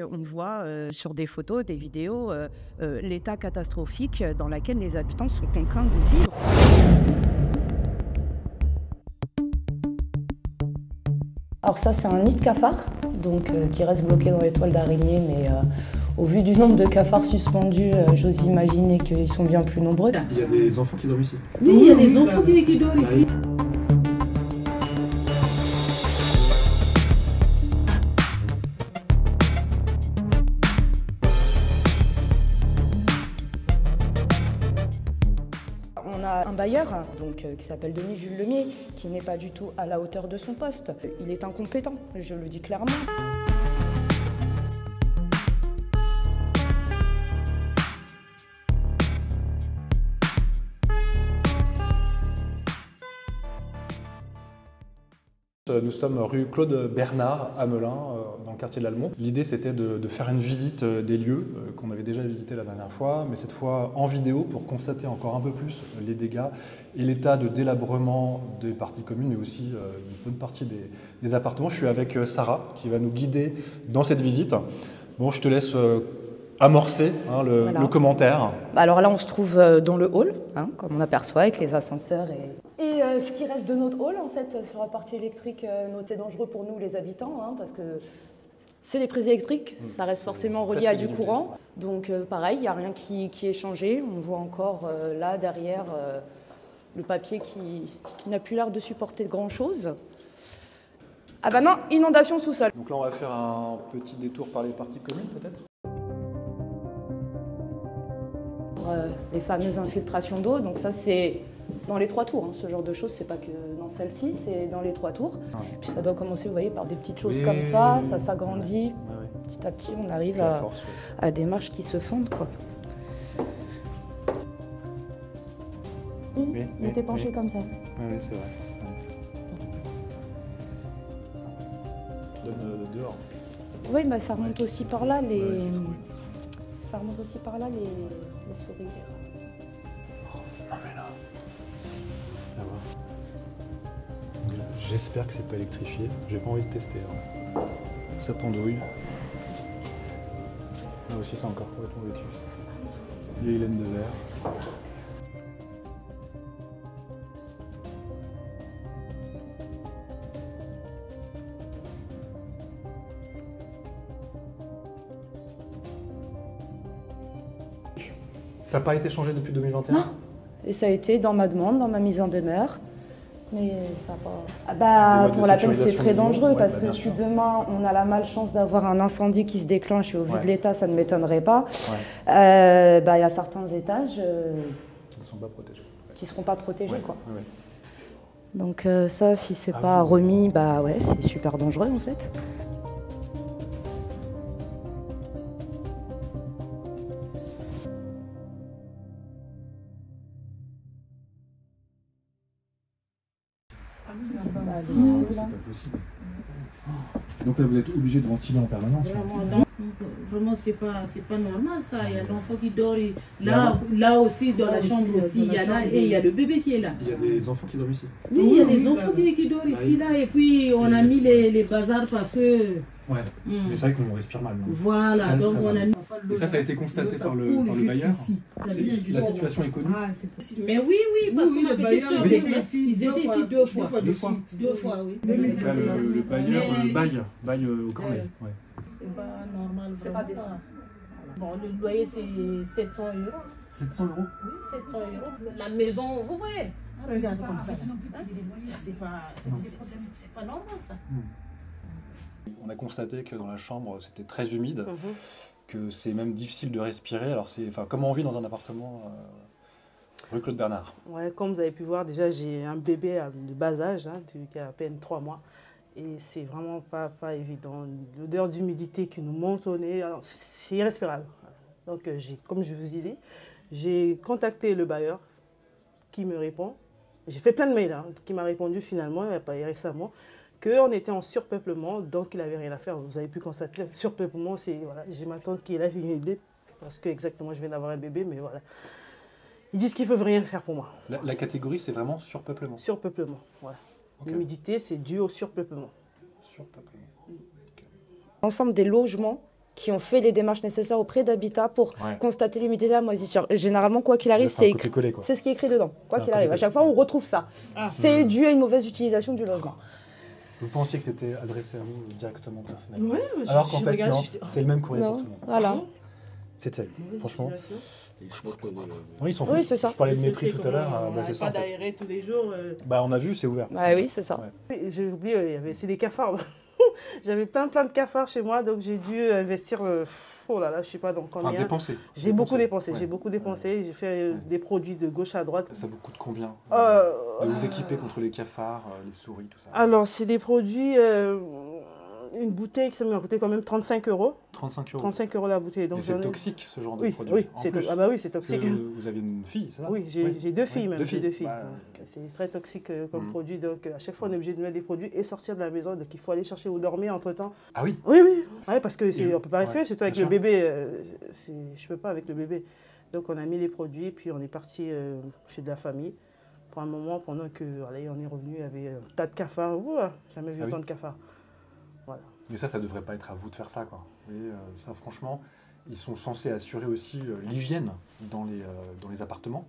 On voit sur des photos, des vidéos, l'état catastrophique dans lequel les habitants sont contraints de vivre. Alors ça, c'est un nid de cafard, donc, qui reste bloqué dans les toiles d'araignée, mais au vu du nombre de cafards suspendus, j'ose imaginer qu'ils sont bien plus nombreux. Il y a des enfants qui dorment ici. Oui, il y a des enfants qui dorment ici. On a un bailleur donc, qui s'appelle Denis Jules Lemier, qui n'est pas du tout à la hauteur de son poste. Il est incompétent, je le dis clairement. Nous sommes rue Claude Bernard à Melun, dans le quartier de l'Almont. L'idée c'était de faire une visite des lieux qu'on avait déjà visités la dernière fois, mais cette fois en vidéo pour constater encore un peu plus les dégâts et l'état de délabrement des parties communes, mais aussi une bonne partie des appartements. Je suis avec Sarah qui va nous guider dans cette visite. Bon, je te laisse amorcer Voilà. le commentaire. Alors là, on se trouve dans le hall, comme on aperçoit, avec les ascenseurs. Et ce qui reste de notre hall, en fait, sur la partie électrique, noté dangereux pour nous, les habitants, parce que c'est des prises électriques, ça reste forcément relié à du courant. Donc pareil, il n'y a rien qui est changé. On voit encore là, derrière, le papier qui n'a plus l'air de supporter grand-chose. Ah bah non, inondation sous-sol. Donc là, on va faire un petit détour par les parties communes, peut-être. Les fameuses infiltrations d'eau, donc ça c'est dans les 3 tours, ce genre de choses, c'est pas que dans celle-ci, c'est dans les 3 tours. Ah. Puis ça doit commencer, vous voyez, par des petites choses comme ça s'agrandit, petit à petit on arrive à des marches qui se fendent, quoi. Il était penché comme ça. Oui, c'est vrai. Qui donne dehors. Oui, bah, ça remonte aussi par là, ça remonte aussi par là, les souris. Non mais là, j'espère que c'est pas électrifié. J'ai pas envie de tester. Ça pendouille. Là aussi, c'est encore complètement vécu. Vieille laine de verre. Ça n'a pas été changé depuis 2021? Non. Et ça a été dans ma demande, dans ma mise en demeure. Mais ça n'a pas... Ah bah, pour la peine, c'est très dangereux parce que si demain, on a la malchance d'avoir un incendie qui se déclenche et au vu de l'état, ça ne m'étonnerait pas, il y a certains étages qui ne sont pas protégés. Qui ne seront pas protégés, quoi. Ouais. Donc ça, si c'est pas remis, c'est super dangereux, en fait. Non, c'est pas possible. Donc là, vous êtes obligé de ventiler en permanence. Vraiment, c'est pas normal ça. Il y a l'enfant qui dort. Là aussi, dans la chambre aussi, il y en a et il y a le bébé qui est là. Il y a des enfants qui dorment ici. Oui, il y a des enfants qui dorment ici, là. Et puis, on a mis les bazars parce que... Ouais, mais c'est vrai qu'on respire mal. Non? Voilà, donc on a mis... Et ça a été constaté par le bailleur. La situation est connue. Mais oui, parce que le bailleur, ils étaient ici 2 fois. 2 fois. 2 fois, oui. Là, le bailleur baille au cornet. Ouais. C'est pas normal. C'est pas décent. Bon, le loyer, c'est 700 €. 700 €? Oui, 700 €. La maison, vous voyez, regardez comme ça. Ça, c'est pas normal, ça. On a constaté que dans la chambre, c'était très humide, que c'est même difficile de respirer. Alors, comment on vit dans un appartement rue Claude Bernard? Ouais, comme vous avez pu voir, déjà, j'ai un bébé de bas âge, qui a à peine 3 mois. Et c'est vraiment pas évident. L'odeur d'humidité qui nous monte au nez, c'est irrespirable. Donc, comme je vous disais, j'ai contacté le bailleur qui me répond. J'ai fait plein de mails, qui m'a répondu finalement, récemment, qu'on était en surpeuplement, donc il n'avait rien à faire. Vous avez pu constater, le surpeuplement, c'est... Voilà, j'ai ma tante qui est là, qui m'a aidé, parce que exactement, je viens d'avoir un bébé, mais voilà. Ils disent qu'ils ne peuvent rien faire pour moi. La catégorie, c'est vraiment surpeuplement? Surpeuplement, voilà. Okay. L'humidité, c'est dû au surpeuplement. L'ensemble des logements qui ont fait les démarches nécessaires auprès d'Habitat pour constater l'humidité de la moisissure. Et généralement, quoi qu'il arrive, c'est ce qui est écrit dedans. Quoi qu'il arrive, à chaque fois, on retrouve ça. C'est dû à une mauvaise utilisation du logement. Vous pensiez que c'était adressé à vous directement, personnellement? Oui, alors qu'en fait, non, c'est le même courrier pour tout le monde. Voilà. C'est terrible, franchement. Oui, ils sont fous. Oui, c'est ça. Je parlais de mépris tout à l'heure. On n'a pas d'aérer tous les jours. Bah, on a vu, c'est ouvert. Bah oui, c'est ça. Ouais. J'ai oublié, c'est des cafards. J'avais plein de cafards chez moi, donc j'ai dû investir, oh là là, je ne sais pas dans combien. Enfin, dépenser. J'ai beaucoup dépensé, j'ai fait des produits de gauche à droite. Ça vous coûte combien de vous équiper contre les cafards, les souris, tout ça? Alors, c'est des produits, une bouteille, ça m'a coûté quand même 35 €. 35 €. 35 € la bouteille. Donc c'est toxique, ce genre de produit. Oui, ah bah oui, c'est toxique. Vous avez une fille, c'est ça? Oui, j'ai deux filles même. J'ai 2 filles. Bah, c'est très toxique comme produit. Donc, à chaque fois, on est obligé de mettre des produits et sortir de la maison. Donc, il faut aller chercher ou dormir entre-temps. Ah oui? Oui. Ouais, parce qu'on ne peut pas respirer, surtout avec le bébé. Je ne peux pas avec le bébé. Donc, on a mis les produits, puis on est parti chez de la famille. Pour un moment, pendant qu'on est revenu, il y avait un tas de cafards. Jamais vu autant de cafards. Voilà. Mais ça ne devrait pas être à vous de faire ça, quoi. Vous voyez, ça, franchement, ils sont censés assurer aussi l'hygiène dans les appartements.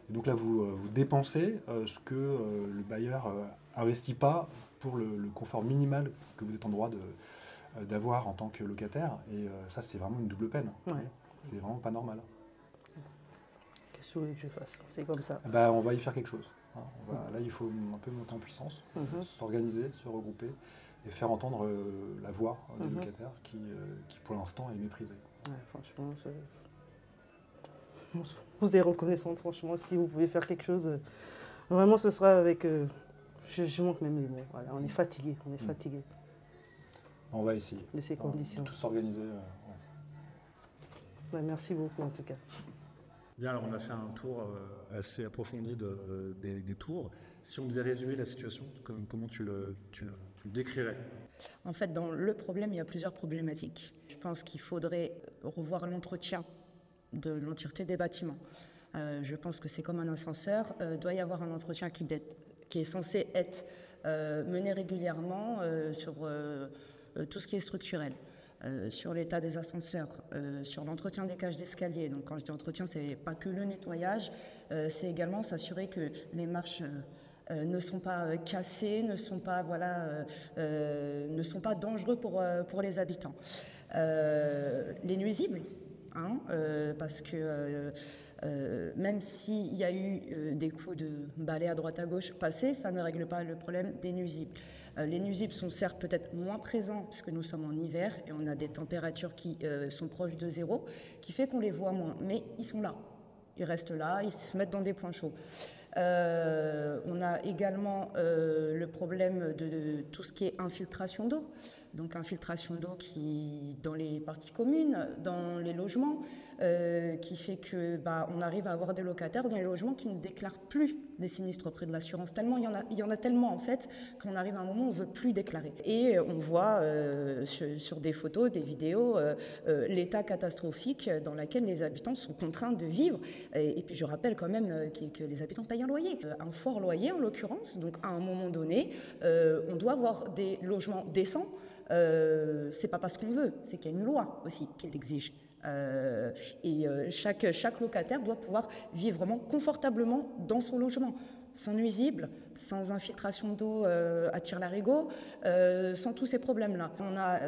Et donc là, vous dépensez ce que le bailleur n'investit pas pour le confort minimal que vous êtes en droit d'avoir en tant que locataire. Et ça, c'est vraiment une double peine. Ouais. C'est vraiment pas normal. Qu'est-ce que vous voulez que je fasse? C'est comme ça. Bah, on va y faire quelque chose. Hein. Là, il faut un peu monter en puissance, s'organiser, se regrouper et faire entendre la voix des locataires qui, pour l'instant, est méprisée. Ouais, franchement, je vous ai reconnaissante, franchement, si vous pouvez faire quelque chose. Vraiment, ce sera avec... je manque même les mots. Voilà, on est fatigué, On va essayer. De ces conditions. Tous s'organiser. Ouais, merci beaucoup, en tout cas. Bien, alors on a fait un tour assez approfondi des tours. Si on devait résumer la situation, comment tu le décrirais? En fait, dans le problème, il y a plusieurs problématiques. Je pense qu'il faudrait revoir l'entretien de l'entièreté des bâtiments. Je pense que c'est comme un ascenseur. Il doit y avoir un entretien qui est censé être mené régulièrement sur tout ce qui est structurel. Sur l'état des ascenseurs, sur l'entretien des cages d'escalier. Donc quand je dis entretien, ce n'est pas que le nettoyage, c'est également s'assurer que les marches ne sont pas cassées, ne sont pas dangereux pour les habitants. Les nuisibles, parce que même s'il y a eu des coups de balai à droite à gauche passés, ça ne règle pas le problème des nuisibles. Les nuisibles sont certes peut-être moins présents puisque nous sommes en hiver et on a des températures qui sont proches de 0, qui fait qu'on les voit moins, mais ils sont là. Ils restent là, ils se mettent dans des points chauds. On a également le problème de tout ce qui est infiltration d'eau. Donc infiltration d'eau qui dans les parties communes, dans les logements, qui fait que on arrive à avoir des locataires dans les logements qui ne déclarent plus des sinistres auprès de l'assurance. Tellement il y en a tellement en fait qu'on arrive à un moment où on ne veut plus déclarer. Et on voit sur des photos, des vidéos, l'état catastrophique dans lequel les habitants sont contraints de vivre. Et puis je rappelle quand même que les habitants payent un loyer, un fort loyer en l'occurrence. Donc à un moment donné, on doit avoir des logements décents. C'est pas parce qu'on veut, c'est qu'il y a une loi aussi qui l'exige. Chaque locataire doit pouvoir vivre vraiment confortablement dans son logement, sans nuisible, sans infiltration d'eau à tire-larigot, sans tous ces problèmes-là. On a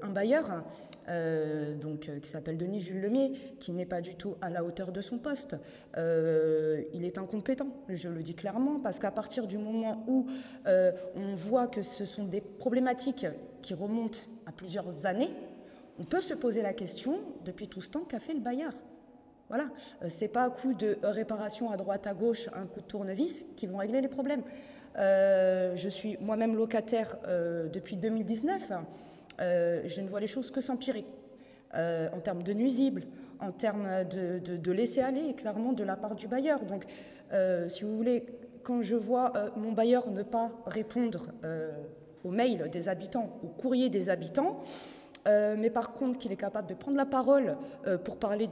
un bailleur qui s'appelle Denis Jules Lemier, qui n'est pas du tout à la hauteur de son poste. Il est incompétent, je le dis clairement, parce qu'à partir du moment où on voit que ce sont des problématiques qui remontent à plusieurs années, on peut se poser la question, depuis tout ce temps, qu'a fait le bailleur? Voilà, c'est pas un coup de réparation à droite à gauche, un coup de tournevis qui vont régler les problèmes. Je suis moi-même locataire depuis 2019. Je ne vois les choses que s'empirer en termes de nuisibles, en termes de laisser-aller, clairement, de la part du bailleur. Donc, si vous voulez, quand je vois mon bailleur ne pas répondre aux mails des habitants, aux courriers des habitants, mais par contre qu'il est capable de prendre la parole pour parler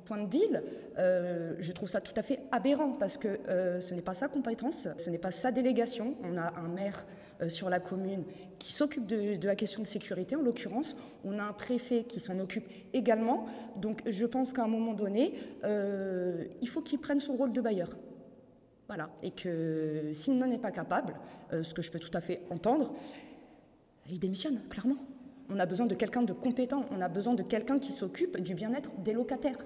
point de deal, je trouve ça tout à fait aberrant parce que ce n'est pas sa compétence, ce n'est pas sa délégation. On a un maire sur la commune qui s'occupe de la question de sécurité, en l'occurrence. On a un préfet qui s'en occupe également. Donc je pense qu'à un moment donné, il faut qu'il prenne son rôle de bailleur. Voilà. Et que s'il n'en est pas capable, ce que je peux tout à fait entendre, il démissionne, clairement. On a besoin de quelqu'un de compétent, on a besoin de quelqu'un qui s'occupe du bien-être des locataires.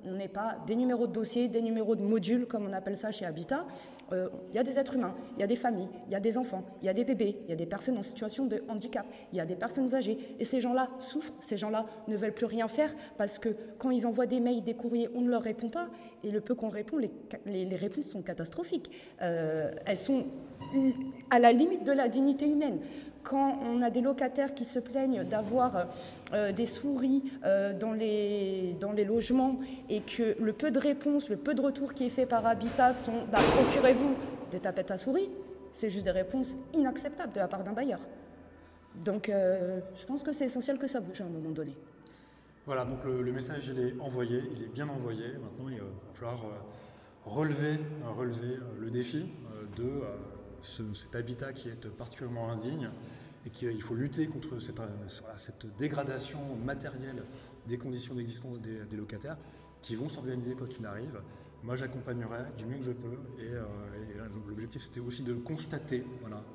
On n'est pas des numéros de dossier, des numéros de modules, comme on appelle ça chez Habitat. Il y a des êtres humains, il y a des familles, il y a des enfants, il y a des bébés, il y a des personnes en situation de handicap, il y a des personnes âgées. Et ces gens-là souffrent, ces gens-là ne veulent plus rien faire parce que quand ils envoient des mails, des courriers, on ne leur répond pas. Et le peu qu'on répond, les réponses sont catastrophiques. Elles sont à la limite de la dignité humaine. Quand on a des locataires qui se plaignent d'avoir des souris dans les logements et que le peu de réponses, le peu de retours qui est fait par Habitat sont « procurez-vous des tapettes à souris », c'est juste des réponses inacceptables de la part d'un bailleur. Donc je pense que c'est essentiel que ça bouge à un moment donné. Voilà, donc le message il est envoyé, il est bien envoyé. Maintenant il va falloir relever le défi de cet habitat qui est particulièrement indigne et qu'il faut lutter contre cette dégradation matérielle des conditions d'existence des locataires qui vont s'organiser quoi qu'il arrive. Moi j'accompagnerai du mieux que je peux et l'objectif c'était aussi de constater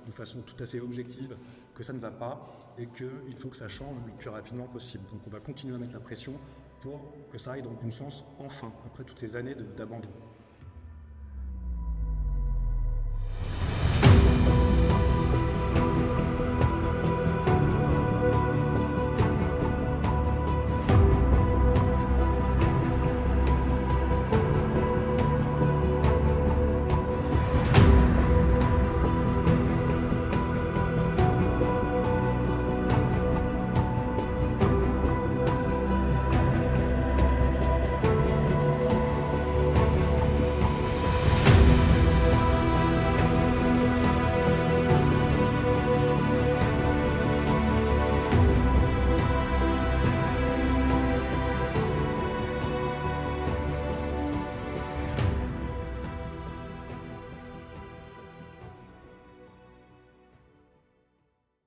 de façon tout à fait objective que ça ne va pas et qu'il faut que ça change le plus rapidement possible. Donc on va continuer à mettre la pression pour que ça aille dans le bon sens enfin, après toutes ces années d'abandon.